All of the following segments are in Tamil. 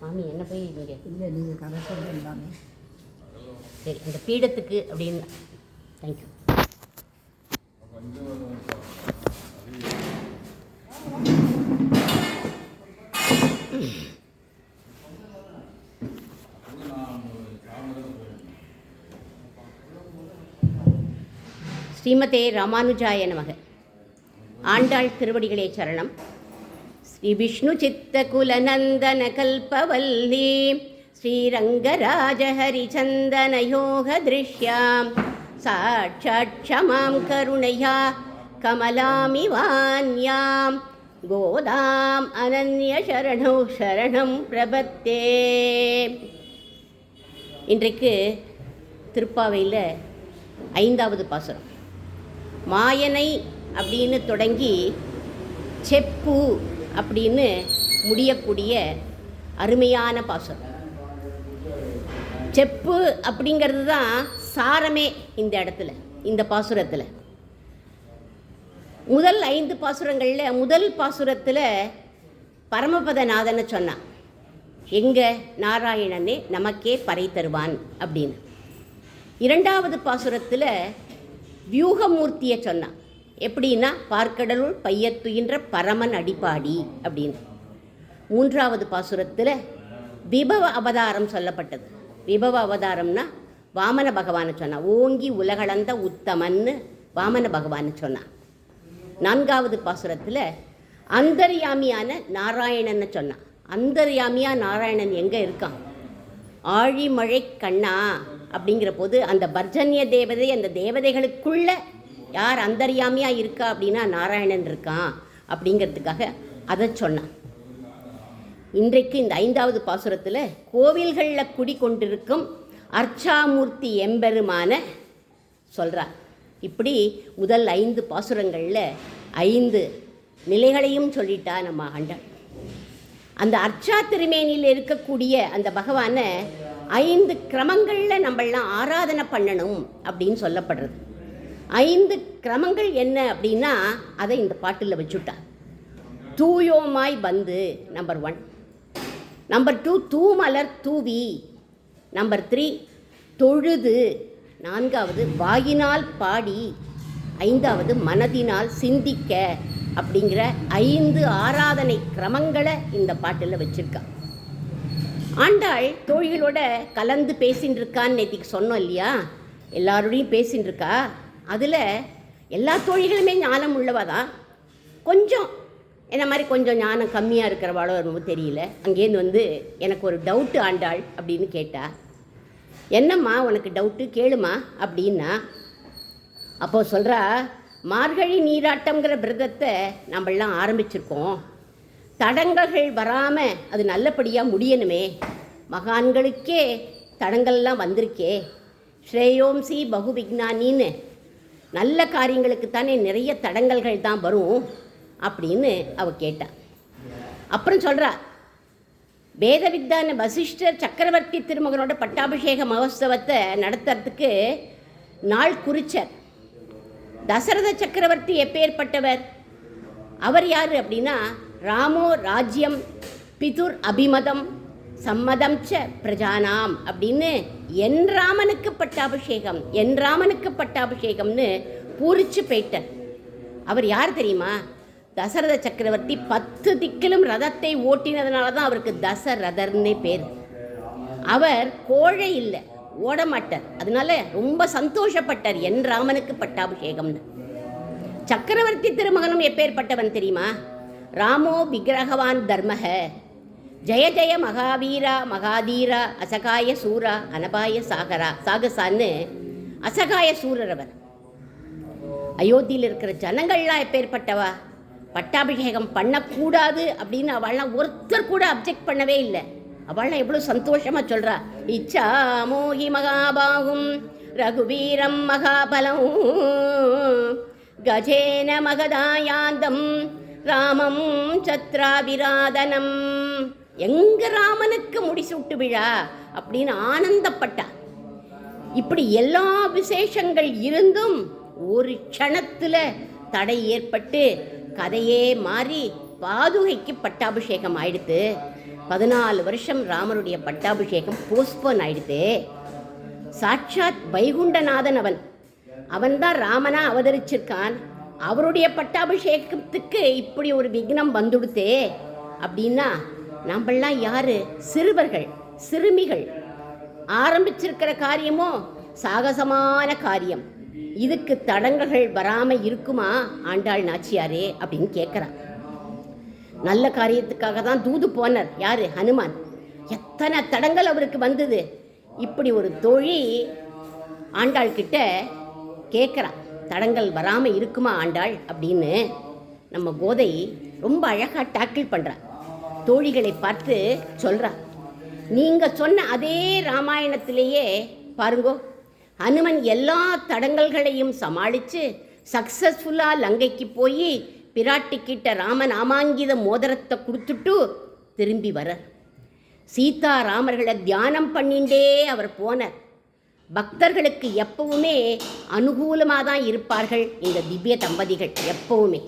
மாமி என்ன போய் நீங்கள் இல்லை, நீங்கள் கதை சொல்லுங்க. சரி, அந்த பீடத்துக்கு அப்படின்னு. தேங்க்யூ. ஸ்ரீமதே ராமானுஜாய நமக. ஆண்டாள் திருவடிகளே சரணம். ஸ்ரீ விஷ்ணு சித்த குலநந்தன கல்பவல்லி ஸ்ரீரங்கராஜ ஹரிச்சந்தன யோக திருஷ்யாம் சாட்சாத் க்ஷமாம் கருணையா கமலாமிவான்யாம் கோதாம் அனன்ய சரணோ சரணம் பிரபத்தே. இன்றைக்கு திருப்பாவையில் 5வது பாசுரம். மாயனை அப்படின்னு தொடங்கி செப்பு அப்படின்னு முடியக்கூடிய அருமையான பாசுரம். செப்பு அப்படிங்கிறது தான் சாரமே இந்த இடத்துல, இந்த பாசுரத்தில். முதல் 5 பாசுரங்களில் முதல் பாசுரத்தில் பரமபதநாதனை சொன்னான், எங்கே நாராயணனே நமக்கே பறை தருவான் அப்படின்னு. 2வது பாசுரத்தில் வியூகமூர்த்தியை சொன்னான், எப்படின்னா பார்க்கடலுள் பையத்துயின்ற பரமன் அடிப்பாடி அப்படின்னு. 3வது பாசுரத்தில் விபவ அவதாரம் சொல்லப்பட்டது. விபவ அவதாரம்னா வாமன பகவானை சொன்னான், ஓங்கி உலகளந்த உத்தமன்னு வாமன பகவானை சொன்னான். 4வது பாசுரத்தில் அந்தர்யாமியான நாராயணன்னு சொன்னான். அந்தர்யாமியா நாராயணன் எங்கே இருக்கான்? ஆழிமழை கண்ணா அப்படிங்கிற போது அந்த பர்ஜன்ய தேவதை, அந்த தேவதைகளுக்குள்ள யார் அந்தர்யாமியாக இருக்கா அப்படின்னா நாராயணன் இருக்கான் அப்படிங்கிறதுக்காக அதை சொன்னான். இன்றைக்கு இந்த 5வது பாசுரத்தில் கோவில்களில் குடிக்கொண்டிருக்கும் அர்ச்சாமூர்த்தி எம்பெருமான சொல்கிறார். இப்படி முதல் 5 பாசுரங்களில் 5 நிலைகளையும் சொல்லிட்டா நம்ம ஆண்டாள். அந்த அர்ச்சா திருமேனியில் இருக்கக்கூடிய அந்த பகவானை 5 கிரமங்களில் நம்மளாம் ஆராதனை பண்ணணும் அப்படின்னு சொல்லப்படுறது. 5 கிரமங்கள் என்ன அப்படின்னா அதை இந்த பாட்டில் வச்சுட்டா. தூயோமாய் வந்து நம்பர் 1, நம்பர் 2 தூமலர் தூவி, நம்பர் 3 தொழுது, 4வது வாயினால் பாடி, 5வது மனதினால் சிந்திக்க அப்படிங்கிற 5 ஆராதனை கிரமங்களை இந்த பாட்டில் வச்சுருக்கா. ஆண்டாள் தோழிகளோட கலந்து பேசின்னு இருக்கான்னு நேற்றுக்கு சொன்னோம் இல்லையா? எல்லாரோடையும் பேசின்னு இருக்கா. அதில் எல்லா தோழிகளுமே ஞானம் உள்ளவா தான். கொஞ்சம் என்ன மாதிரி கொஞ்சம் ஞானம் கம்மியாக இருக்கிறவாளோ ரொம்ப தெரியல. அங்கேருந்து வந்து எனக்கு ஒரு டவுட்டு ஆண்டாள் அப்படின்னு கேட்டா. என்னம்மா உனக்கு டவுட்டு கேளுமா அப்படின்னா, அப்போது சொல்கிறா, மார்கழி நீராட்டங்கிற விரதத்தை நம்மளாம் ஆரம்பிச்சிருக்கோம். தடங்கல்கள் வராமல் அது நல்லபடியாக முடியணுமே. மகான்களுக்கே தடங்கள்லாம் வந்திருக்கே. ஸ்ரேயோம்சி பகு விக்னானின்னு நல்ல காரியங்களுக்கு தானே நிறைய தடங்கல்கள் தான் வரும் அப்படின்னு அவள் கேட்டாள். அப்புறம் சொல்கிறா, வேதவித்தான வசிஷ்டர் சக்கரவர்த்தி திருமகனோட பட்டாபிஷேக மகோத்சவத்தை நடத்துறதுக்கு நாள் குறிச்சார். தசரத சக்கரவர்த்தி எப்பேற்பட்டவர்? அவர் யார் அப்படின்னா, ராமோ ராஜ்யம் பிதுர் அபிமதம் சம்மதம் ச பிரஜானாம் அப்படின்னு என் ராமனுக்கு பட்டாபிஷேகம், என் ராமனுக்கு பட்டாபிஷேகம்னு பூரிச்சு போயிட்டார். அவர் யார் தெரியுமா? தசரத சக்கரவர்த்தி 10 திக்கிலும் ரதத்தை ஓட்டினதுனால தான் அவருக்கு தசரதர்னே பேர். அவர் கோழை இல்லை, ஓட மாட்டார். அதனால ரொம்ப சந்தோஷப்பட்டார், என் ராமனுக்கு பட்டாபிஷேகம்னு. சக்கரவர்த்தி திருமகனும் எப்பேற்பட்டவன் தெரியுமா? ராமோ விக்கிரகவான் தர்மக ஜெய ஜெய மகாவீரா மகாதீரா அசகாய சூரா அனபாய சாகரா சாகசான்னு அசகாய சூரர் அவர். அயோத்தியில் இருக்கிற ஜனங்கள்லாம் எப்பேற்பட்டவா? பட்டாபிஷேகம் பண்ணக்கூடாது அப்படின்னு அவள்லாம் ஒருத்தர் கூட அப்ஜெக்ட் பண்ணவே இல்லை. அவள்லாம் எவ்வளோ சந்தோஷமாக சொல்கிறா, இச்சா மோகி மகாபாகும் ரகுவீரம் மகாபலம் கஜேன மகதாயாந்தம் ராமம் சத்ராவிராதனம். எங்க ராமனுக்கு முடிசூட்டு விழா அப்படின்னு ஆனந்தப்பட்டா. இப்படி எல்லா விசேஷங்கள் இருந்தும் ஒரு க்ஷணத்தில் தடை ஏற்பட்டு கதையே மாறி பாதுகைக்கு பட்டாபிஷேகம் ஆயிடுத்து. 14 வருஷம் ராமருடைய பட்டாபிஷேகம் போஸ்ட்போன் ஆயிடுத்து. சாட்சாத் வைகுண்டநாதன் அவன்தான் ராமனா அவதரிச்சிருக்கான். அவருடைய பட்டாபிஷேகத்துக்கு இப்படி ஒரு விக்னம் வந்துடுத்தே அப்படின்னா நம்மளாம் யாரு? சிறுவர்கள், சிறுமிகள். ஆரம்பிச்சிருக்கிற காரியமோ சாகசமான காரியம். இதுக்கு தடங்கல்கள் வராமல் இருக்குமா ஆண்டாள் நாச்சியாரே அப்படின்னு கேட்குறான். நல்ல காரியத்துக்காக தான் தூது போனார் யாரு? ஹனுமான். எத்தனை தடங்கள் அவருக்கு வந்தது. இப்படி ஒரு தோழி ஆண்டாள் கிட்ட கேட்குறான், தடங்கள் வராமல் இருக்குமா ஆண்டாள் அப்படின்னு. நம்ம கோதை ரொம்ப அழகாக டேக்கிள் பண்ணுறான். தோழிகளை பார்த்து சொல்கிறா, நீங்கள் சொன்ன அதே ராமாயணத்திலேயே பாருங்கோ, ஹனுமன் எல்லா தடங்கல்களையும் சமாளித்து சக்ஸஸ்ஃபுல்லாக லங்கைக்கு போய் பிராட்டிக்கிட்ட ராமநாமாங்கித மோதிரத்தை கொடுத்துட்டு திரும்பி வரார். சீதா ராமர்களை தியானம் பண்ணிண்டே அவர் போனார். பக்தர்களுக்கு எப்பவுமே அனுகூலமாக தான் இருப்பார்கள் இந்த திவ்ய தம்பதிகள். எப்பவுமே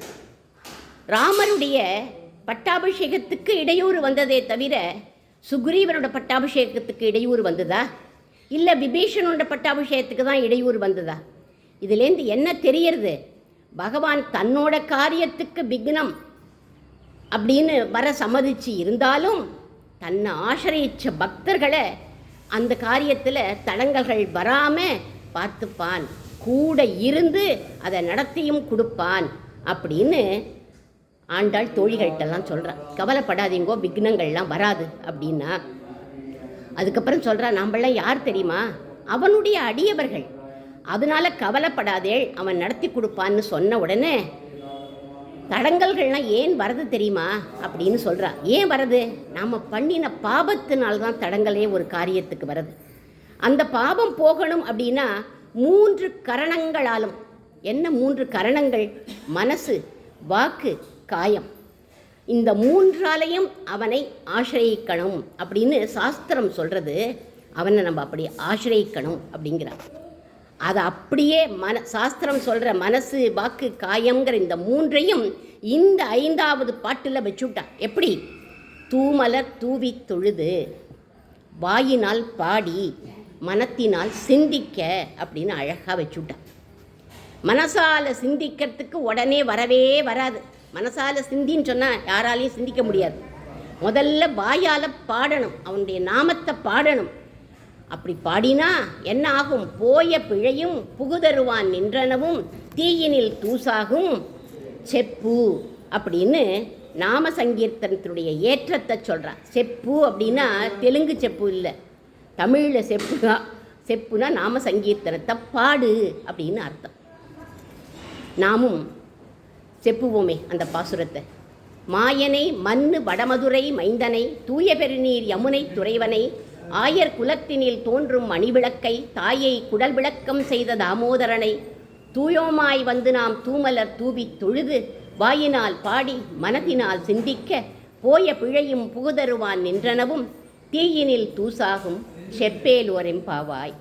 ராமருடைய பட்டாபிஷேகத்துக்கு இடையூறு வந்ததே தவிர சுக்ரீவனோட பட்டாபிஷேகத்துக்கு இடையூறு வந்ததா? இல்லை விபீஷணோட பட்டாபிஷேகத்துக்கு தான் இடையூறு வந்ததா? இதுலேருந்து என்ன தெரியறது? பகவான் தன்னோட காரியத்துக்கு விக்னம் அப்படின்னு வர சம்மதிச்சு இருந்தாலும் தன்னை ஆசிரியிச்ச பக்தர்களை அந்த காரியத்தில் தடங்கல்கள் வராமல் பார்த்துப்பான், கூட இருந்து அதை நடத்தியும் கொடுப்பான் அப்படின்னு ஆண்டாள் தோழிகள்கிட்டலாம் சொல்கிறான். கவலைப்படாதீங்கோ, விக்னங்கள்லாம் வராது அப்படின்னா. அதுக்கப்புறம் சொல்கிறா, நம்மளாம் யார் தெரியுமா? அவனுடைய அடியவர்கள். அதனால கவலைப்படாதே, அவன் நடத்தி கொடுப்பான்னு சொன்ன உடனே தடங்கல்கள்லாம் ஏன் வரது தெரியுமா அப்படின்னு சொல்கிறா. ஏன் வரது? நாம் பண்ணின பாபத்தினால்தான் தடங்களே ஒரு காரியத்துக்கு வருது. அந்த பாபம் போகணும் அப்படின்னா 3 கரணங்களாலும். என்ன 3 கரணங்கள்? மனசு, வாக்கு, காயம். இந்த 3ஆலையும் அவனை ஆசிரியிக்கணும் அப்படின்னு சாஸ்திரம் சொல்கிறது. அவனை நம்ம அப்படி ஆசிரியிக்கணும் அப்படிங்கிறான். அதை அப்படியே சாஸ்திரம் சொல்கிற மனசு, வாக்கு, காயங்கிற இந்த 3ஐயும் இந்த 5ஆவது பாட்டில் வச்சுட்டான். எப்படி? தூமலர் தூவி தொழுது, வாயினால் பாடி, மனத்தினால் சிந்திக்க அப்படின்னு அழகாக வச்சுட்டான். மனசால் சிந்திக்கிறதுக்கு உடனே வரவே வராது. மனசால் சிந்தின்னு சொன்னால் யாராலையும் சிந்திக்க முடியாது. முதல்ல வாயால் பாடணும், அவனுடைய நாமத்தை பாடணும். அப்படி பாடினா என்ன ஆகும்? போய பிழையும் புகுதருவான் நின்றனவும் தீயினில் தூசாகும் செப்பு அப்படின்னு நாம சங்கீர்த்தனத்தினுடைய ஏற்றத்தை சொல்கிறான். செப்பு அப்படின்னா தெலுங்கு செப்பு இல்லை, தமிழில் செப்பு தான். செப்புனா நாம சங்கீர்த்தனத்தை பாடு அப்படின்னு அர்த்தம். நாமும் செப்புவோமே அந்த பாசுரத்தை. மாயனை மண்ணு வடமதுரை மைந்தனை, தூய பெருநீர் யமுனை துறைவனை, ஆயர் குலத்தினில் தோன்றும் மணிவிளக்கை, தாயை குடல் விளக்கம் செய்த தாமோதரனை, தூயோமாய் வந்து நாம் தூமலர் தூவி தொழுது, வாயினால் பாடி மனத்தினால் சிந்திக்க, போய பிழையும் புகுதருவான் நின்றனவும் தீயினில் தூசாகும் செப்பேலோரெம்பாவாய்.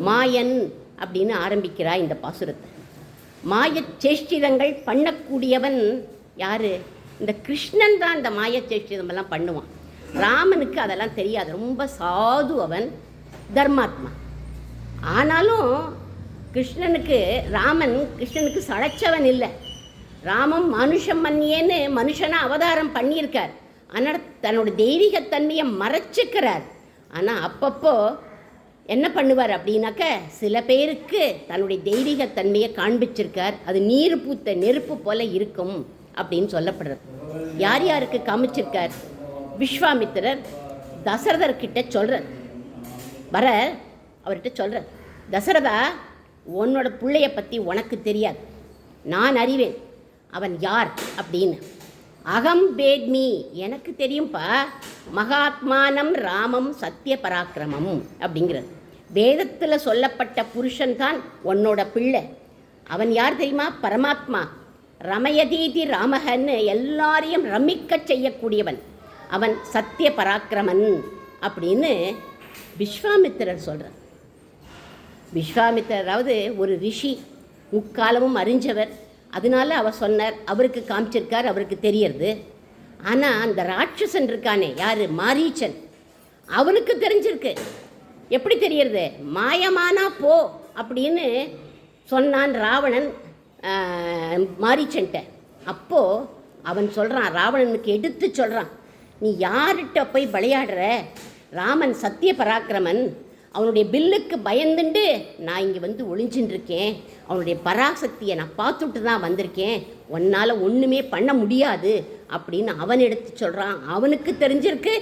மாயன் அப்படின்னு ஆரம்பிக்கிறாய் இந்த பாசுரத்தை. மாயச் சேஷ்டிதங்கள் பண்ணக்கூடியவன் யாரு? இந்த கிருஷ்ணன் தான் இந்த மாயச் சேஷ்டிதமெல்லாம் பண்ணுவான். ராமனுக்கு அதெல்லாம் தெரியாது. ரொம்ப சாது அவன், தர்மாத்மா. ஆனாலும் ராமன் கிருஷ்ணனுக்கு சளைச்சவன் இல்லை. ராமன் மனுஷன் மன்னியேன்னு மனுஷனாக அவதாரம் பண்ணியிருக்கார். ஆனால் தன்னோட தெய்வீகத்தன்மையை மறைச்சிக்கிறார். ஆனால் அப்பப்போ என்ன பண்ணுவார் அப்படின்னாக்க, சில பேருக்கு தன்னுடைய தெய்வீகத்தன்மையை காண்பிச்சிருக்கார். அது நீர் பூத்த நெருப்பு போல இருக்கும் அப்படின்னு சொல்லப்படுறது. யார் யாருக்கு காமிச்சிருக்கார்? விஸ்வாமித்திரர் தசரதர்கிட்ட சொல்கிறார். அவர்கிட்ட சொல்கிறார், தசரதா, உன்னோட பிள்ளைய பற்றி உனக்கு தெரியாது, நான் அறிவேன் அவன் யார் அப்படின்னு. அகம் வேத்மி, எனக்கு தெரியும்ப்பா, மகாத்மானம் ராமம் சத்திய பராக்கிரமம் அப்படிங்கிறது. வேதத்தில் சொல்லப்பட்ட புருஷன்தான் உன்னோட பிள்ளை. அவன் யார் தெரியுமா? பரமாத்மா. ரமயதீதி ராமகன்னு எல்லாரையும் ரமிக்க செய்யக்கூடியவன். அவன் சத்திய பராக்கிரமன் அப்படின்னு விஸ்வாமித்திரர் சொல்கிறார். விஸ்வாமித்திரர் அதாவது ஒரு ரிஷி, முக்காலமும் அறிஞ்சவர். அதனால அவர் சொன்னார், அவருக்கு காமிச்சிருக்கார், அவருக்கு தெரியறது. ஆனால் அந்த ராட்சசன் இருக்கானே யார், மாரீச்சன், அவனுக்கு தெரிஞ்சிருக்கு. எப்படி தெரியறது? மாயமானா போ அப்படின்னு சொன்னான் ராவணன் மாரீச்சன்ட்ட. அப்போது அவன் சொல்கிறான், ராவணனுக்கு எடுத்து சொல்கிறான், நீ யார்கிட்ட போய் விளையாடுற? ராமன் சத்திய பராக்கிரமன், அவனுடைய பில்லுக்கு பயந்துண்டு நான் இங்கே வந்து ஒளிஞ்சின்னு இருக்கேன். அவனுடைய பராசக்தியை நான் பார்த்துட்டு தான் வந்திருக்கேன். உன்னால் ஒன்றுமே பண்ண முடியாது அப்படின்னு அவன் எடுத்து சொல்கிறான். அவனுக்கு தெரிஞ்சிருக்கு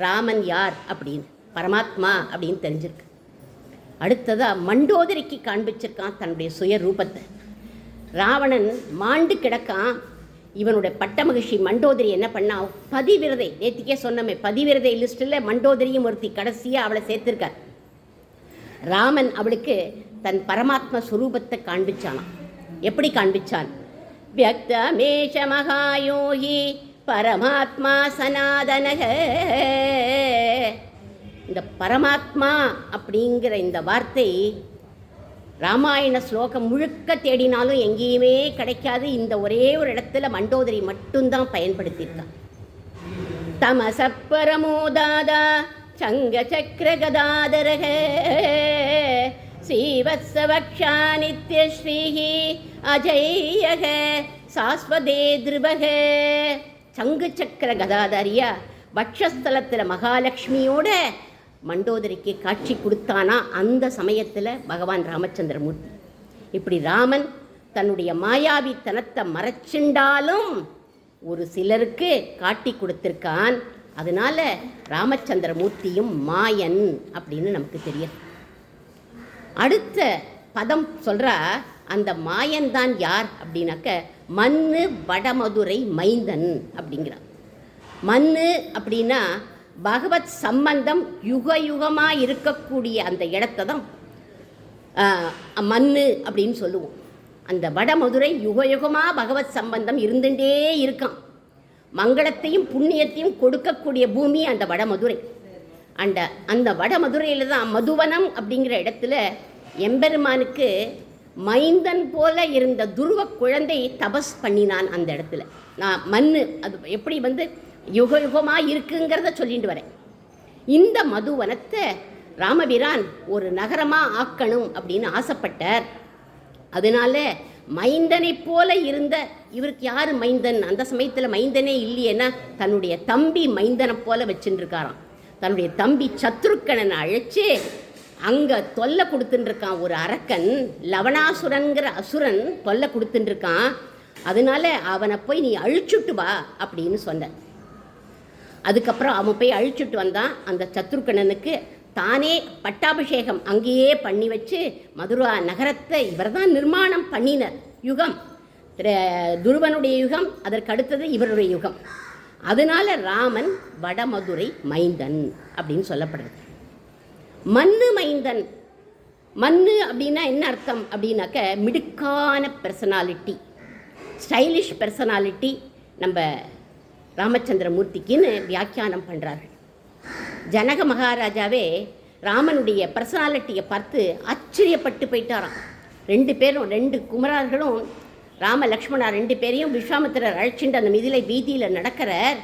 ராமன் யார் அப்படின்னு, பரமாத்மா அப்படின்னு தெரிஞ்சிருக்கு. அடுத்ததாக மண்டோதரிக்கு காண்பிச்சிருக்கான் தன்னுடைய சுய ரூபத்தை. ராவணன் மாண்டு கிடக்கான். இவனுடைய பட்ட மகிழ்ச்சி மண்டோதரி என்ன பண்ணா, பதிவிரதை, நேற்றுக்கே சொன்னமே பதிவிரதை லிஸ்ட்டில் மண்டோதரியும் ஒருத்தி கடைசியாக அவளை சேர்த்திருக்கார். ராமன் அவளுக்கு தன் பரமாத்ம சுரூபத்தை காண்பிச்சானான். எப்படி காண்பிச்சான்? வியக்தமேஷ மகாயோகி பரமாத்மா சனாதனக. இந்த பரமாத்மா அப்படிங்கிற இந்த வார்த்தை ராமாயண ஸ்லோகம் முழுக்க தேடினாலும் எங்கேயுமே கிடைக்காது. இந்த ஒரே ஒரு இடத்துல மண்டோதரி மட்டும்தான் பயன்படுத்தியிருக்கான். தமச பரமோதாதா சங்க சக்கர கதாதரக ஸ்ரீவத்சவக்ஷா நித்ய ஸ்ரீஹி அஜய்யக சாஸ்வதே திருபக. சங்கு சக்கர கதாதாரியா வட்சஸ்தலத்தில் மகாலட்சுமியோட மண்டோதரிக்கு காட்சி கொடுத்தானா அந்த சமயத்தில் பகவான் ராமச்சந்திரமூர்த்தி. இப்படி ராமன் தன்னுடைய மாயாவித்தனத்தை மறைச்சிண்டாலும் ஒரு சிலருக்கு காட்டி கொடுத்துருக்கான். அதனால ராமச்சந்திரமூர்த்தியும் மாயன் அப்படின்னு நமக்கு தெரியும். அடுத்த பதம் சொல்கிறா, அந்த மாயன் தான் யார் அப்படின்னாக்க மண்ணு வடமதுரை மைந்தன் அப்படிங்கிறான். மண்ணு அப்படின்னா பகவத் சம்பந்தம் யுக யுகமாக இருக்கக்கூடிய அந்த இடத்த தான் மண்ணு அப்படின்னு சொல்லுவோம். அந்த வடமதுரை யுக யுகமாக பகவத் சம்பந்தம் இருந்துகிட்டே இருக்கான். மங்களத்தையும் புண்ணியத்தையும் கொடுக்கக்கூடிய பூமி அந்த வடமதுரை. அந்த வடமதுரையில் தான் மதுவனம் அப்படிங்கிற இடத்துல எம்பெருமானுக்கு மைந்தன் போல இருந்த துருவ குழந்தை தபஸ் பண்ணினான். அந்த இடத்துல நான் மண்ணு அது எப்படி யுக யுகமாக இருக்குங்கிறத சொல்லிட்டு வரேன். இந்த மதுவனத்தை ராமபிரான் ஒரு நகரமாக ஆக்கணும் அப்படின்னு ஆசைப்பட்டார். அதனால மைந்தனை போல இருந்த இவருக்கு யார் மைந்தன்? அந்த சமயத்தில் மைந்தனே இல்லையேன்னா தன்னுடைய தம்பி மைந்தனை போல வச்சுட்டு இருக்காராம். தன்னுடைய தம்பி சத்ருக்கணனை அழைச்சி அங்கே தொல்லை கொடுத்துட்டுருக்கான். ஒரு அரக்கன், லவணாசுரன்கிற அசுரன் தொல்லை கொடுத்துட்டுருக்கான். அதனால அவனை போய் நீ அழிச்சுட்டு வா அப்படின்னு சொன்ன. அதுக்கப்புறம் அவன் போய் அழிச்சுட்டு வந்தான். அந்த சத்ருக்கணனுக்கு தானே பட்டாபிஷேகம் அங்கேயே பண்ணி வச்சு மதுரா நகரத்தை இவர் தான் நிர்மாணம் பண்ணினர். யுகம் துருவனுடைய யுகம், அதற்கு அடுத்தது இவருடைய யுகம். அதனால ராமன் வடமதுரை மைந்தன் அப்படின்னு சொல்லப்படுறது. மண்ணு மைந்தன். மண்ணு அப்படின்னா என்ன அர்த்தம் அப்படின்னாக்க மிடுக்கான பர்சனாலிட்டி, ஸ்டைலிஷ் பர்சனாலிட்டி நம்ம ராமச்சந்திரமூர்த்திக்குன்னு வியாக்கியானம் பண்ணுறார்கள். ஜனக மகாராஜாவே ராமனுடைய பர்சனாலிட்டியை பார்த்து ஆச்சரியப்பட்டு போயிட்டாராம். 2 பேரும் 2 குமரர்களும் ராம லக்ஷ்மணா 2 பேரையும் விஸ்வாமித்திரர் அழைச்சிட்டு அந்த மிதிலை வீதியில் நடக்கிறார்.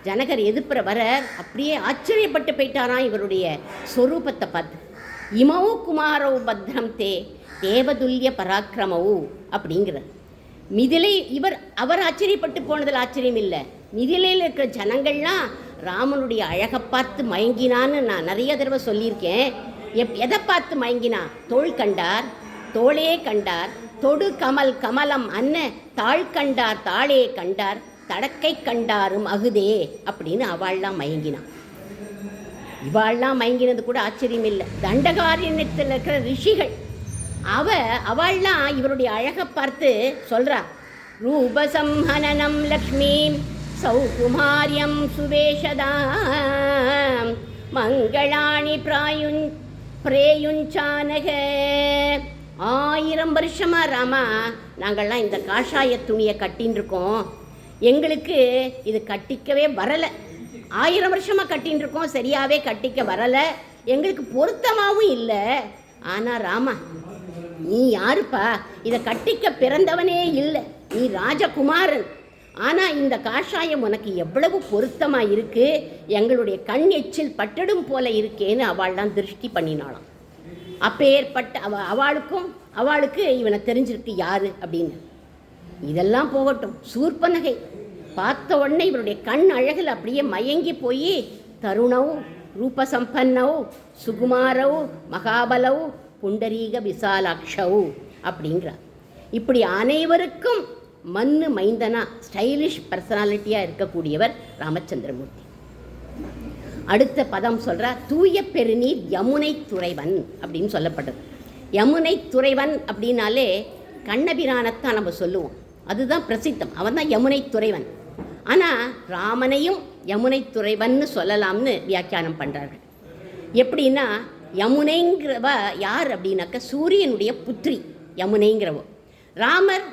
ஜனகர் எதிர்ப்புற வரார். அப்படியே ஆச்சரியப்பட்டு போயிட்டாராம் இவருடைய ஸ்வரூபத்தை பார்த்து. இமௌ குமாரோ பத்ரம் தே தேவதுல்ய பராக்கிரமவு அப்படிங்கிறார். மிதிலை அவர் ஆச்சரியப்பட்டு போனதில் ஆச்சரியம் இல்லை. மிதிலையில் இருக்கிற ஜனங்கள்லாம் ராமனுடைய அழகை பார்த்து மயங்கினான்னு நான் நிறைய தடவை சொல்லியிருக்கேன். எதை பார்த்து மயங்கினா? தோள் கண்டார், தோளே கண்டார், தொடு கமல் கமலம் அன்ன தாழ் கண்டார், தாளே கண்டார், தடக்கை கண்டாரும் அகுதே அப்படின்னு அவள்லாம் மயங்கினான். இவாள்லாம் மயங்கினது கூட ஆச்சரியம் இல்லை. தண்டகாரண்யத்தில் இருக்கிற ரிஷிகள் அவள்லாம் இவருடைய அழகை பார்த்து சொல்கிறா, ரூபசம்ஹனனம் லக்ஷ்மீம் சௌகுமாரியம் சுவேஷதாம் மங்களாணி பிரேயுஞ்சானக. 1000 வருஷமா ராமா நாங்கள்லாம் இந்த காஷாய துணியை கட்டின்னு இருக்கோம். எங்களுக்கு இது கட்டிக்கவே வரலை. 1000 வருஷமாக கட்டின்னு இருக்கோம், சரியாகவே கட்டிக்க வரலை. எங்களுக்கு பொருத்தமாகவும் இல்லை. ஆனால் ராமா, நீ யாருப்பா? இதை கட்டிக்க பிறந்தவனே இல்லை, நீ ராஜகுமாரன். ஆனால் இந்த காஷாயம் உனக்கு எவ்வளவு பொருத்தமாக இருக்குது, எங்களுடைய கண் எச்சில் பட்டடும் போல இருக்கேன்னு அவள்லாம் திருஷ்டி பண்ணினாளாம். அப்பேற்பட்ட அவளுக்கு இவனை தெரிஞ்சிருக்கு யாரு அப்படின்னு. இதெல்லாம் போகட்டும், சூர்பனகை பார்த்த உடனே இவருடைய கண் அழகில் அப்படியே மயங்கி போய் தருணவு ரூபசம்பன்னவு சுகுமாரவு மகாபலவு புண்டரீக விசாலாட்சவு அப்படிங்கிறார். இப்படி அனைவருக்கும் மண்ணு மைந்தனா ஸ்டைலிஷ் பர்சனாலிட்டியாக இருக்கக்கூடியவர் ராமச்சந்திரமூர்த்தி. அடுத்த பதம் சொல்கிறார், தூய பெருநீர் யமுனை துறைவன் அப்படின்னு சொல்லப்பட்டது. யமுனை துறைவன் அப்படின்னாலே கண்ணபிரானத்தான் நம்ம சொல்லுவோம், அதுதான் பிரசித்தம், அவன் தான் யமுனை துறைவன். ஆனால் ராமனையும் யமுனை துறைவன்னு சொல்லலாம்னு வியாக்கியானம் பண்ணுறார்கள். எப்படின்னா, யமுனைங்கிறவ யார் அப்படின்னாக்க சூரியனுடைய புத்திரி யமுனைங்கிறவோ. ராமர்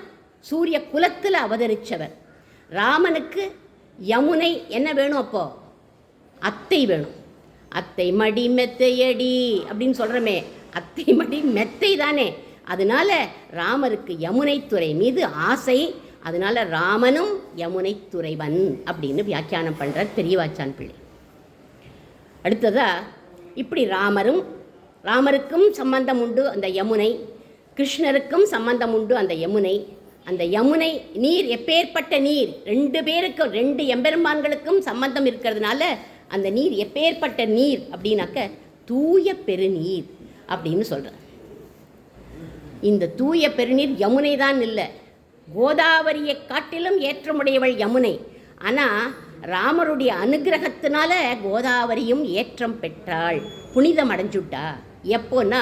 சூரிய குலத்தில் அவதரித்தவர். ராமனுக்கு யமுனை என்ன வேணும்? அப்போ அத்தை வேணும். அத்தை மடி மெத்தையடி அப்படின்னு சொல்கிறோமே, அத்தை மடி மெத்தை தானே. அதனால ராமருக்கு யமுனை துறை மீது ஆசை. அதனால ராமனும் யமுனை துறைவன் அப்படின்னு வியாக்கியானம் பண்ணுறார் பெரியவாச்சான் பிள்ளை. அடுத்ததா இப்படி ராமருக்கும் சம்பந்தம் உண்டு அந்த யமுனை, கிருஷ்ணருக்கும் சம்பந்தம் உண்டு அந்த யமுனை. அந்த யமுனை நீர் எப்பேற்பட்ட நீர், ரெண்டு எம்பெருமான்களுக்கும் சம்பந்தம் இருக்கிறதுனால அந்த நீர் எப்பேற்பட்ட நீர் அப்படின்னாக்க தூய பெருநீர் அப்படின்னு சொல்கிறார். இந்த தூய பெருநீர் யமுனை தான் இல்லை, கோதாவரியை காட்டிலும் ஏற்றமுடையவள் யமுனை. ஆனால் ராமருடைய அனுகிரகத்தினால கோதாவரியும் ஏற்றம் பெற்றாள், புனிதம் அடைஞ்சுட்டா. எப்போன்னா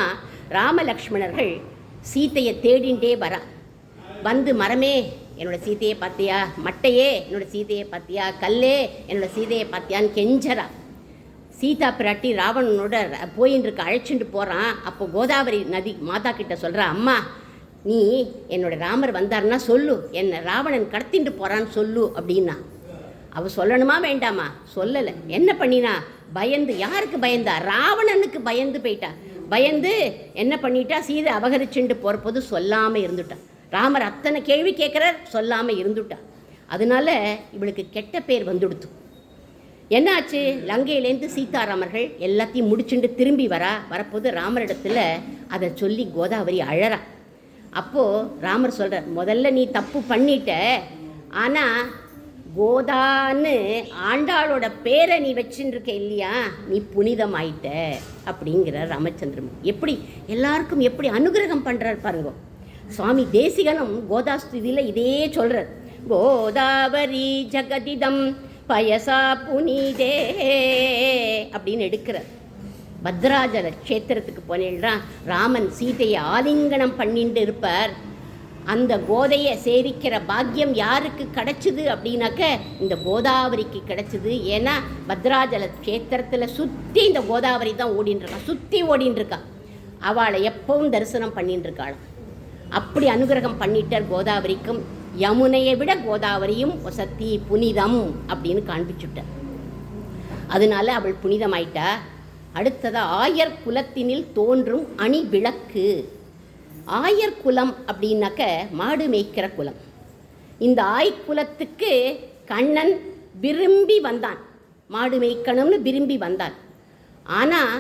ராமலக்ஷ்மணர்கள் சீத்தையை தேடிண்டே வந்து மரமே என்னோட சீதையை பார்த்தியா, மட்டையே என்னோட சீதையை பார்த்தியா, கல்லே என்னோட சீதையை பார்த்தியான்னு கெஞ்சரா. சீதா பிராட்டி ராவணனோட போயின்னு இருக்க அழைச்சிட்டு போகிறான். அப்போ கோதாவரி நதி மாதா கிட்ட சொல்கிறா, அம்மா நீ என்னோட ராமர் வந்தார்னா சொல்லு, என்னை ராவணன் கடத்திட்டு போகிறான்னு சொல்லு அப்படின்னா. அவள் சொல்லணுமா வேண்டாமா? சொல்லலை. என்ன பண்ணினா? பயந்து. யாருக்கு பயந்தா? ராவணனுக்கு பயந்து போயிட்டா. பயந்து என்ன பண்ணிட்டா? சீதை அபகரிச்சுட்டு போகிற போது சொல்லாமல் இருந்துட்டான். ராமர் அத்தனை கேள்வி கேட்குறார், சொல்லாமல் இருந்துட்டா. அதனால இவளுக்கு கெட்ட பேர் வந்துடுத்து. என்னாச்சு? லங்கையிலேருந்து சீதாராமர்கள் எல்லாத்தையும் முடிச்சுட்டு திரும்பி வரப்போது ராமரிடத்தில் அதை சொல்லி கோதாவரி அழறா. அப்போது ராமர் சொல்கிறார், முதல்ல நீ தப்பு பண்ணிட்ட, ஆனால் கோதான்னு ஆண்டாளோட பேரை நீ வச்சுருக்க இல்லையா, நீ புனிதமாயிட்ட அப்படிங்கிறார் ராமச்சந்திரன். எப்படி எல்லாருக்கும் எப்படி அனுகிரகம் பண்ணுறார் பாருங்க. சுவாமி தேசிகனும் கோதாஸ்துதியில் இதே சொல்கிறார். கோதாவரி ஜகதிதம் பயசா புனிதே அப்படின்னு எடுக்கிறார். பத்ராஜல க்ஷேத்திரத்துக்கு போனேன்னா ராமன் சீதையை ஆலிங்கனம் பண்ணிட்டு இருப்பார். அந்த கோதையை சேவிக்கிற பாக்கியம் யாருக்கு கிடைச்சிது அப்படின்னாக்க இந்த கோதாவரிக்கு கிடைச்சிது. ஏன்னா பத்ராஜல க்ஷேத்திரத்தில் சுற்றி இந்த கோதாவரி தான் ஓடின்னு சுற்றி ஓடின்னு இருக்கா. அவளை எப்பவும் தரிசனம் பண்ணிட்டு இருக்காளாம். அப்படி அனுகிரகம் பண்ணிட்டார் கோதாவரிக்கும். யமுனையை விட கோதாவரியும் வசத்தி புனிதம் அப்படின்னு காண்பிச்சுட்டார். அதனால அவள் புனிதமாயிட்டா. அடுத்ததா ஆயர் குலத்தினில் தோன்றும் அணி விளக்கு. ஆயர் குலம் அப்படின்னாக்க மாடு மேய்க்கிற குலம். இந்த ஆய்குலத்துக்கு கண்ணன் விரும்பி வந்தான், மாடு மேய்க்கணும்னு விரும்பி வந்தான். ஆனால்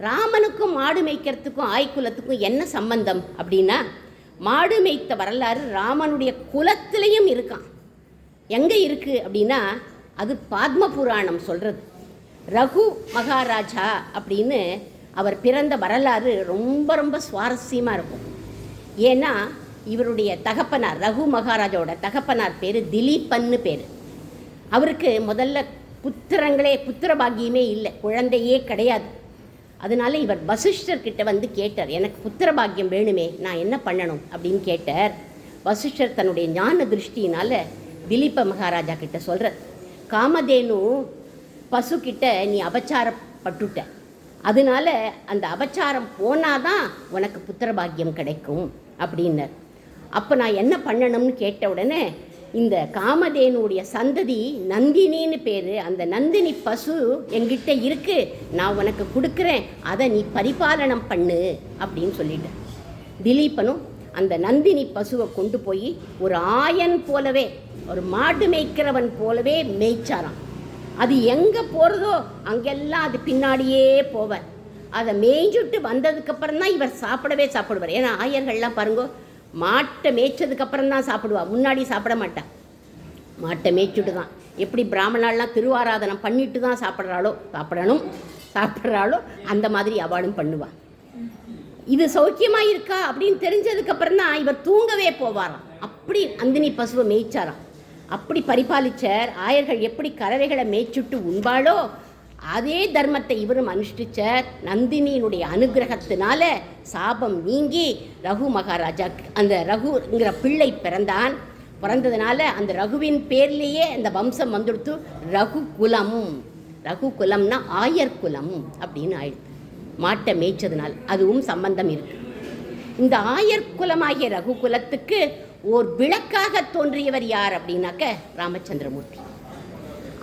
ராமனுக்கும் மாடு மேய்க்கிறதுக்கும் ஆய்குலத்துக்கும் என்ன சம்பந்தம் அப்படின்னா, மாடு மேய்த்த வரலாறு ராமனுடைய குலத்திலையும் இருக்கான். எங்கே இருக்குது அப்படின்னா, அது பாத்ம புராணம் சொல்கிறது. ரகு மகாராஜா அப்படின்னு அவர் பிறந்த வரலாறு ரொம்ப ரொம்ப சுவாரஸ்யமாக இருக்கும். ஏன்னா இவருடைய தகப்பனார், ரகு மகாராஜாவோட தகப்பனார் பேர் திலீபன்னு பேர். அவருக்கு முதல்ல புத்திர பாக்கியமே இல்லை, குழந்தையே கிடையாது. அதனால இவர் வசிஷ்டர்கிட்ட வந்து கேட்டார், எனக்கு புத்திர பாக்கியம் வேணுமே, நான் என்ன பண்ணணும் அப்படின்னு கேட்டார். வசிஷ்டர் தன்னுடைய ஞான திருஷ்டினால் திலீப மகாராஜா கிட்ட சொல்கிறார், காமதேனு பசுக்கிட்ட நீ அபச்சாரப்பட்டுட்ட, அதனால அந்த அபச்சாரம் போனாதான் உனக்கு புத்திர பாக்கியம் கிடைக்கும் அப்படின்னார். அப்போ நான் என்ன பண்ணணும்னு கேட்ட உடனே இந்த காமதேனுடைய சந்ததி நந்தினின்னு பேர். அந்த நந்தினி பசு என்கிட்ட இருக்கு, நான் உனக்கு கொடுக்குறேன், அதை நீ பரிபாலனம் பண்ணு அப்படின்னு சொல்லிட்டேன். திலீபனும் அந்த நந்தினி பசுவை கொண்டு போய் ஒரு ஆயன் போலவே, ஒரு மாடு மேய்க்கிறவன் போலவே மேய்ச்சாராம். அது எங்கே போகிறதோ அங்கெல்லாம் அது பின்னாடியே போவார். அதை மேய்ஞ்சுட்டு வந்ததுக்கப்புறம் தான் இவர் சாப்பிடுவார். ஏன்னா ஆயர்கள்லாம் பாருங்கோ, மாட்டை மேய்ச்சதுக்கப்புறம் தான் சாப்பிடுவா, முன்னாடி சாப்பிட மாட்டா. மாட்டை மேய்ச்சிட்டு தான், எப்படி பிராமணாலாம் திருவாராதனம் பண்ணிட்டு தான் சாப்பிட்றாளோ அந்த மாதிரி அவளும் பண்ணுவாள். இது சௌக்கியமாக இருக்கா அப்படின்னு தெரிஞ்சதுக்கப்புறம் தான் இவர் தூங்கவே போவாராம். அப்படி நந்தினி பசுவை மேய்ச்சாராம். அப்படி பரிபாலிச்சார். ஆயர்கள் எப்படி கறவைகளை மேய்ச்சுட்டு உண்பாளோ அதே தர்மத்தை இவரும் அனுஷ்டிச்சார். நந்தினியினுடைய அனுகிரகத்தினால சாபம் நீங்கி ரகு மகாராஜா, அந்த ரகுங்கிற பிள்ளை பிறந்ததுனால அந்த ரகுவின் பேர்லேயே அந்த வம்சம் வந்துடுத்து ரகுகுலம். ரகுகுலம்னா ஆயர் குலம் அப்படின்னு ஆயிடுது, மாட்டை மேய்ச்சதுனால். அதுவும் சம்பந்தம் இருக்கு. இந்த ஆயர் குலமாகிய ரகுகுலத்துக்கு ஓர் விளக்காக தோன்றியவர் யார் அப்படின்னாக்க ராமச்சந்திரமூர்த்தி.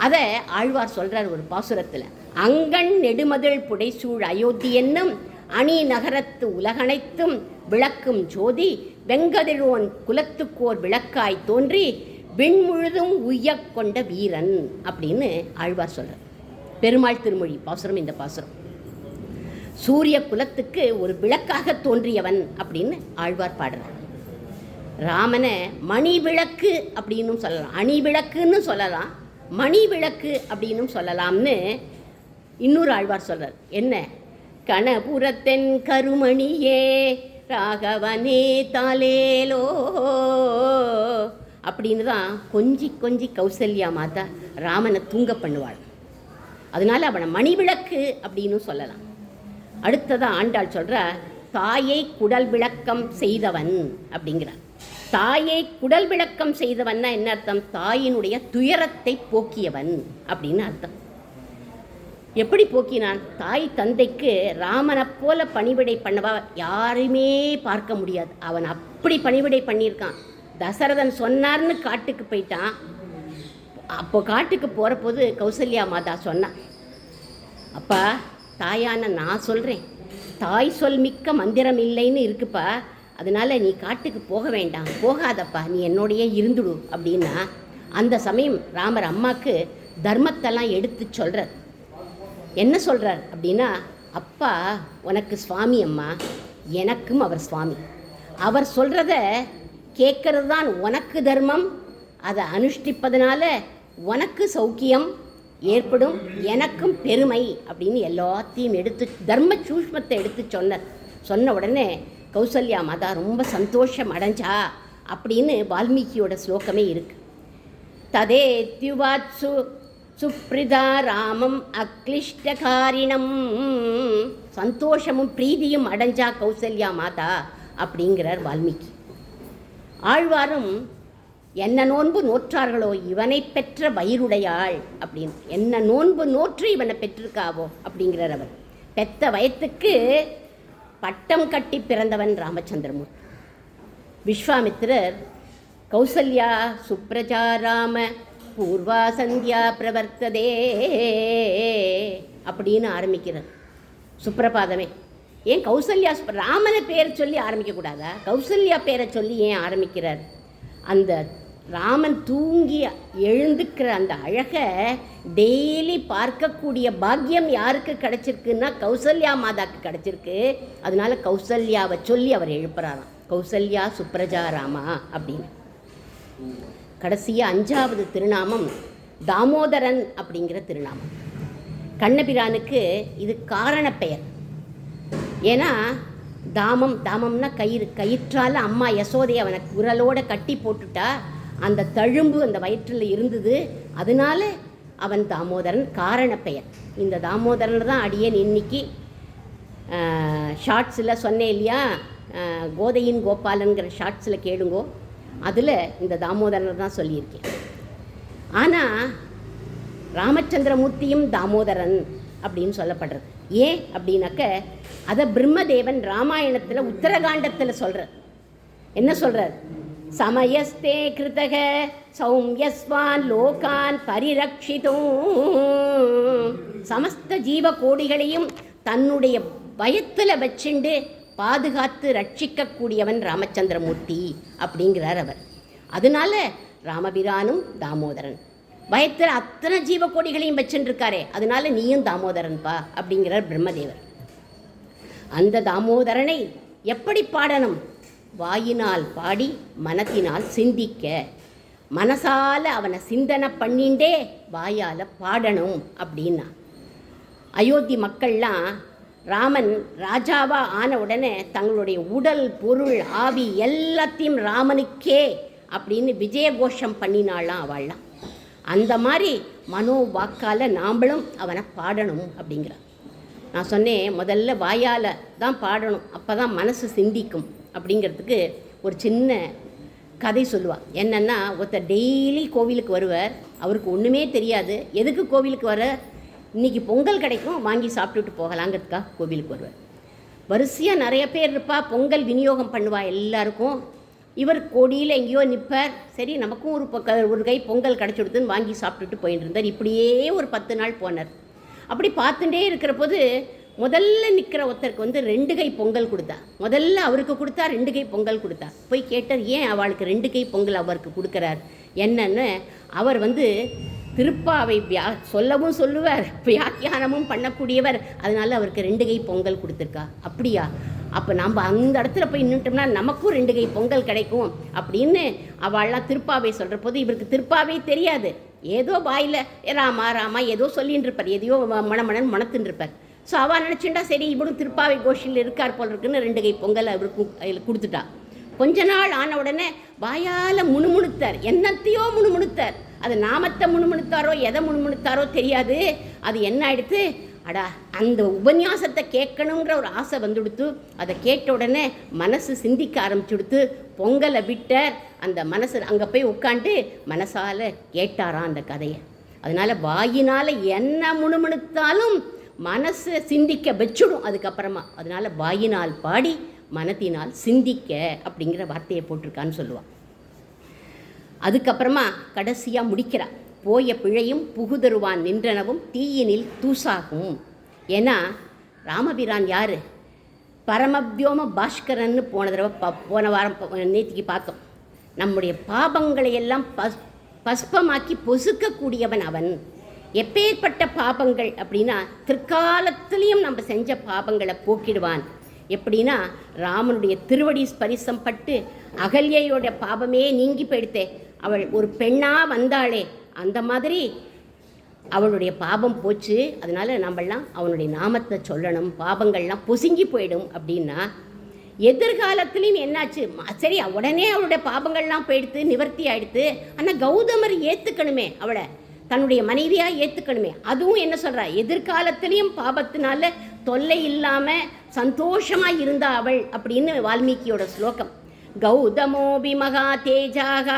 அதை ஆழ்வார் சொல்கிறார் ஒரு பாசுரத்தில். அங்கண் நெடுமதில் புடைசூழ் அயோத்தி என்னும் அணி நகரத்து உலகனைத்தும் விளக்கும் ஜோதி வெங்கதிரோன் குலத்துக்கோர் விளக்காய் தோன்றி விண்முழுதும் உய்யக் கொண்ட வீரன் அப்படின்னு ஆழ்வார் சொல்கிறார். பெருமாள் திருமொழி பாசுரம் இந்த பாசுரம். சூரிய குலத்துக்கு ஒரு விளக்காக தோன்றியவன் அப்படின்னு ஆழ்வார் பாடுறார். ராமனை மணி விளக்கு அப்படின்னும் சொல்லலாம், அணி விளக்குன்னு சொல்லலாம், மணி விளக்கு அப்படின்னும் சொல்லலாம்னு இன்னொரு ஆழ்வார் சொல்கிறார். என்ன? கணபுரத்தென் கருமணியே ராகவனே தாலேலோ அப்படின்னு தான் கொஞ்சி கொஞ்சி கௌசல்யா மாதா ராமனை தூங்க பண்ணுவாள். அதனால அவனை மணி விளக்கு அப்படின்னு சொல்லலாம். அடுத்ததான் ஆண்டாள் சொல்கிறார், தாயை குடல் விளக்கம் செய்தவன் அப்படிங்கிறார். தாயை குடல் விளக்கம் செய்தவன்னா என்ன அர்த்தம்? தாயினுடைய துயரத்தை போக்கியவன் அப்படின்னு அர்த்தம். எப்படி போக்கினான்? தாய் தந்தைக்கு ராமனை போல பணிவிடை பண்ணவா யாருமே பார்க்க முடியாது. அவன் அப்படி பணிவிடை பண்ணியிருக்கான். தசரதன் சொன்னார்னு காட்டுக்கு போயிட்டான். அப்போ காட்டுக்கு போகிற போது கௌசல்யா மாதா சொன்னான், அப்பா தாயான நான் சொல்கிறேன், தாய் சொல் மிக்க மந்திரம் இல்லைன்னு இருக்குப்பா, அதனால் நீ காட்டுக்கு போக வேண்டாம், போகாதப்பா, நீ என்னோடையே இருந்துடு அப்படின்னா. அந்த சமயம் ராமர் அம்மாவுக்கு தர்மத்தெல்லாம் எடுத்து சொல்கிறார். என்ன சொல்கிறார் அப்படின்னா, அப்பா உனக்கு சுவாமி அம்மா, எனக்கும் அவர் சுவாமி. அவர் சொல்கிறத கேட்கறது தான் உனக்கு தர்மம். அதை அனுஷ்டிப்பதனால உனக்கு சௌக்கியம் ஏற்படும், எனக்கும் பெருமை அப்படின்னு எல்லாத்தையும் எடுத்து தர்ம சூஷ்மத்தை எடுத்து சொன்ன உடனே கௌசல்யா மாதா ரொம்ப சந்தோஷம் அடைஞ்சா அப்படின்னு வால்மீகியோட ஸ்லோகமே இருக்கு. ததே தியுவாத்சு சுப்ரிதா ராமம் அக்லிஷ்டகாரிணம், சந்தோஷமும் பிரீதியும் அடைஞ்சா கௌசல்யா மாதா அப்படிங்கிறார் வால்மீகி. ஆழ்வாரும் என்ன நோன்பு நோற்றார்களோ இவனை பெற்ற வயிறுடையாள் அப்படின்னு, என்ன நோன்பு நோற்று இவனை பெற்றிருக்காவோ அப்படிங்கிறார் அவர். பெத்த வயத்துக்கு பட்டம் கட்டி பிறந்தவன் ராமச்சந்திரமூர்த்தி. விஸ்வாமித்திரர் கௌசல்யா சுப்ரஜா ராம பூர்வா சந்தியா பிரவர்த்ததே அப்படின்னு ஆரம்பிக்கிறார் சுப்ரபாதமே. ஏன் கௌசல்யா ராமனை பேரை சொல்லி ஆரம்பிக்கக்கூடாதா? கௌசல்யா பேரை சொல்லி ஏன் ஆரம்பிக்கிறார்? அந்த ராமன் தூங்கி எழுந்துக்கிற அந்த அழகை டெய்லி பார்க்கக்கூடிய பாக்கியம் யாருக்கு கிடச்சிருக்குன்னா கௌசல்யா மாதாக்கு கிடச்சிருக்கு. அதனால கௌசல்யாவை சொல்லி அவர் எழுப்புறாராம், கௌசல்யா சுப்ரஜா ராமா அப்படின்னு. கடைசியாக 5வது திருநாமம் தாமோதரன் அப்படிங்கிற திருநாமம். கண்ணபிரானுக்கு இது காரண பெயர். ஏன்னா தாமம்னா கயிற்றால் அம்மா யசோதையை அவனை குரலோடு கட்டி போட்டுட்டா. அந்த தழும்பு அந்த வயிற்றில் இருந்தது, அதனால அவன் தாமோதரன் காரண பெயர். இந்த தாமோதரன் தான் அடியேன் இன்னைக்கு ஷார்ட்ஸில் சொன்னேன் இல்லையா, கோதையின் கோபாலன்கிற ஷார்ட்ஸில் கேளுங்கோ, அதில் இந்த தாமோதரன் தான் சொல்லியிருக்கேன். ஆனால் ராமச்சந்திரமூர்த்தியும் தாமோதரன் அப்படின்னு சொல்லப்படுறது ஏன் அப்படின்னாக்க, அதை பிரம்மதேவன் ராமாயணத்தில் உத்தரகாண்டத்தில் சொல்கிறார். என்ன சொல்கிறார்? சமயஸ்தே கிருதக சௌமியஸ்வான் லோகான் பரிரக்ஷிதும். சமஸ்த ஜீவ கோடிகளையும் தன்னுடைய பயத்தில் வச்சுண்டு பாதுகாத்து ரட்சிக்கக்கூடியவன் ராமச்சந்திரமூர்த்தி அப்படிங்கிறார் அவர். அதனால ராமபிரானும் தாமோதரன் பயத்தில் அத்தனை ஜீவ கோடிகளையும் வச்சுருக்காரே, அதனால நீயும் தாமோதரன்பா அப்படிங்கிறார் பிரம்மதேவர். அந்த தாமோதரனை எப்படி பாடணும்? வாயினால் பாடி மனத்தினால் சிந்திக்க. மனசால அவனை சிந்தனை பண்ணிண்டே வாயால் பாடணும் அப்படின்னா. அயோத்தி மக்கள்லாம் ராமன் ராஜாவா ஆன உடனே தங்களுடைய உடல் பொருள் ஆவி எல்லாத்தையும் ராமனுக்கே அப்படின்னு விஜயகோஷம் பண்ணினாலாம் அவள்லாம். அந்த மாதிரி மனோ வாக்கால் நாம்பளும் அவனை பாடணும் அப்படிங்கிறான். நான் சொன்னேன் முதல்ல வாயால் தான் பாடணும், அப்போ தான் மனசு சிந்திக்கும் அப்படிங்கிறதுக்கு ஒரு சின்ன கதை சொல்லுவாள். என்னென்னா, ஒருத்தர் டெய்லி கோவிலுக்கு வருவார், அவருக்கு ஒன்றுமே தெரியாது. எதுக்கு கோவிலுக்கு வர? இன்றைக்கி பொங்கல் கிடைக்கும், வாங்கி சாப்பிட்டுட்டு போகலாங்கிறதுக்காக கோவிலுக்கு வருவார். வரிசையாக நிறைய பேர் இருப்பா, பொங்கல் விநியோகம் பண்ணுவா எல்லாருக்கும். இவர் கோடியில் எங்கேயோ நிற்பார். சரி நமக்கும் ஒரு கை பொங்கல் கிடச்சிடுதுன்னு வாங்கி சாப்பிட்டுட்டு போயிட்டு இருந்தார். இப்படியே ஒரு 10 நாள் போனார். அப்படி பார்த்துட்டே இருக்கிற போது முதல்ல நிற்கிற ஒருத்தருக்கு 2 கை பொங்கல் கொடுத்தா. முதல்ல அவருக்கு கொடுத்தா 2 கை பொங்கல் கொடுத்தா. போய் கேட்டார், ஏன் அவளுக்கு 2 கை பொங்கல் அவருக்கு கொடுக்குறார் என்னன்னு. அவர் திருப்பாவை சொல்லவும் சொல்லுவார், வியாக்கியானமும் பண்ணக்கூடியவர். அதனால அவருக்கு 2 கை பொங்கல் கொடுத்துருக்கா. அப்படியா? அப்போ நம்ம அந்த இடத்துல போய் நின்றுட்டோம்னா நமக்கும் 2 கை பொங்கல் கிடைக்கும் அப்படின்னு அவள்லாம் திருப்பாவை சொல்கிற போது இவருக்கு திருப்பாவே தெரியாது. ஏதோ வாயில் ராமா ராமா ஏதோ சொல்லின்னு இருப்பார், எதையோ மணமணன் மணத்துன்னு இருப்பார். ஸோ அவள் நினச்சிண்டா சரி இவனும் திருப்பாவை கோஷில் இருக்கார் போல் இருக்குன்னு 2 கை பொங்கல் அவருக்கு அதில் கொடுத்துட்டா. கொஞ்ச நாள் ஆன உடனே வாயால் முணுமுணுத்தார், என்னத்தையோ முணுமுணுத்தார். அது நாமத்தை முணுமுணுத்தாரோ எதை முணுமுணுத்தாரோ தெரியாது. அது என்ன ஆயிடுத்து, அடா அந்த உபன்யாசத்தை கேட்கணுங்கிற ஒரு ஆசை வந்துடுத்து. அதை கேட்ட உடனே மனசு சிந்திக்க ஆரம்பிச்சுடுத்து. பொங்கலை விட்டார், அந்த மனசு அங்கே போய் உட்காந்து மனசால் கேட்டாராம் அந்த கதையை. அதனால் வாயினால் என்ன முணுமுணுத்தாலும் மனசு சிந்திக்க வச்சுடும் அதுக்கப்புறமா. அதனால் வாயினால் பாடி மனத்தினால் சிந்திக்க அப்படிங்கிற வார்த்தையை போட்டிருக்கான்னு சொல்லுவாள். அதுக்கப்புறமா கடைசியாக முடிக்கிறாள், போய பிழையும் புகுதருவான் நின்றனவும் தீயினில் தூசாகும். ஏன்னா ராமபிரான் யார்? பரமவியோம பாஸ்கரன்னு போன வாரம் நேத்திக்கு பார்த்தோம். நம்முடைய பாபங்களை எல்லாம் பஸ்பமாக்கி பொசுக்கக்கூடியவன் அவன். எப்பேற்பட்ட பாபங்கள் அப்படின்னா திருக்காலத்திலையும் நம்ம செஞ்ச பாபங்களை போக்கிடுவான். எப்படின்னா ராமனுடைய திருவடி ஸ்பரிசம் பட்டு அகல்யோட பாபமே நீங்கி போயிடுத்தே. அவள் ஒரு பெண்ணாக வந்தாளே, அந்த மாதிரி அவளுடைய பாபம் போச்சு. அதனால் நம்மளாம் அவனுடைய நாமத்தை சொல்லணும், பாபங்கள்லாம் பொசுங்கி போயிடும் அப்படின்னா. எதிர்காலத்துலேயும் என்னாச்சு, சரி உடனே அவளுடைய பாபங்கள்லாம் போயிடுத்து, நிவர்த்தி ஆகிடுத்து. ஆனால் கௌதமர் ஏற்றுக்கணுமே, அவளை தன்னுடைய மனைவியாக ஏற்றுக்கணுமே. அதுவும் என்ன சொல்கிறா, எதிர்காலத்திலையும் பாபத்தினால தொல்லை இல்லாமல் சந்தோஷமாக இருந்தா அவள் அப்படின்னு வால்மீகியோட ஸ்லோகம். கௌதமோபி மகா தேஜாக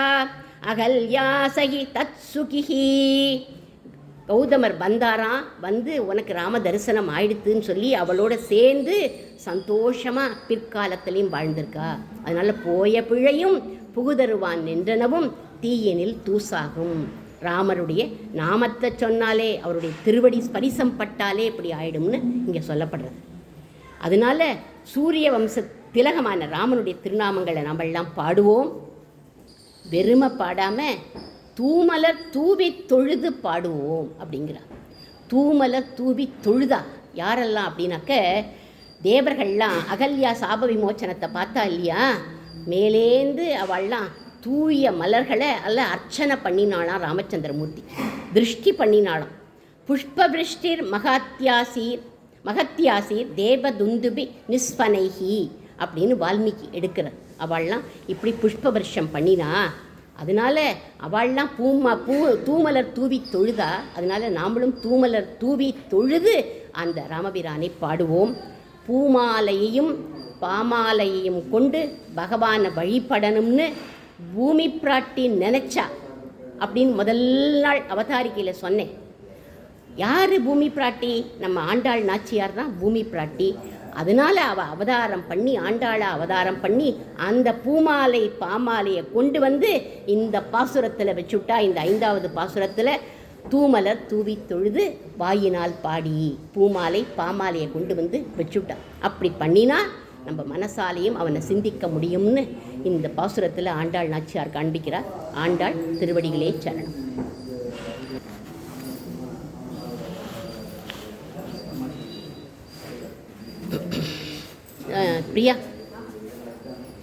அகல்யாசகி தத் சுகிஹி. கௌதமர் வந்தாராம், உனக்கு ராம தரிசனம் ஆயிடுத்துன்னு சொல்லி அவளோட சேர்ந்து சந்தோஷமாக பிற்காலத்திலையும் வாழ்ந்திருக்கா. அதனால் போய பிழையும் புகுதருவான் நின்றனவும் தீயினில் தூசாகும். ராமருடைய நாமத்தை சொன்னாலே, அவருடைய திருவடி ஸ்பரிசம் பட்டாலே இப்படி ஆயிடும்னு இங்கே சொல்லப்படுறது. அதனால சூரிய வம்ச திலகமான ராமனுடைய திருநாமங்களை நம்மெல்லாம் பாடுவோம். வெறுமை பாடாமல் தூமலர் தூவி தொழுது பாடுவோம் அப்படிங்கிறார். தூமலர் தூவி தொழுதா யாரெல்லாம் அப்படின்னாக்க, தேவர்கள்லாம் அகல்யா சாப விமோச்சனத்தை பார்த்தா இல்லையா, மேலேந்து அவள்லாம் தூய மலர்களை அர்ச்சனை பண்ணினாளாம் ராமச்சந்திரமூர்த்தி, திருஷ்டி பண்ணினாளாம். புஷ்பவிருஷ்டிர் மகத்தியாசீர் தேவதுந்துபி நிஸ்பனைஹி அப்படின்னு வால்மீகி எடுக்கிறார். அவள்லாம் இப்படி புஷ்ப வருஷம் பண்ணினா, அதனால் அவள்லாம் தூமலர் தூவி தொழுதா. அதனால் நாமளும் தூமலர் தூவி தொழுது அந்த ராமபிரானை பாடுவோம். பூமாலையையும் பாமாலையையும் கொண்டு பகவானை வழிபடணும்னு பூமி பிராட்டி நினச்சா அப்படின்னு முதல் நாள் அவதாரிக்கையில் சொன்னேன். யார் பூமி பிராட்டி? நம்ம ஆண்டாள் நாச்சியார் தான் பூமி பிராட்டி. அதனால அவள் அவதாரம் பண்ணி ஆண்டாள அவதாரம் பண்ணி அந்த பூமாலை பாமாலையை கொண்டு வந்து இந்த பாசுரத்தில் வச்சுட்டா. இந்த 5வது பாசுரத்தில் தூமலர் தூவி தொழுது வாயினால் பாடி பூமாலை பாமாலையை கொண்டு வந்து வச்சுட்டா. அப்படி பண்ணினா நம்ம மனசாலையும் அவனை சிந்திக்க முடியும்னு இந்த பாசுரத்தில் ஆண்டாள் நாச்சியார் காண்பிக்கிறார். ஆண்டாள் திருவடிகளே சரணம். பிரியா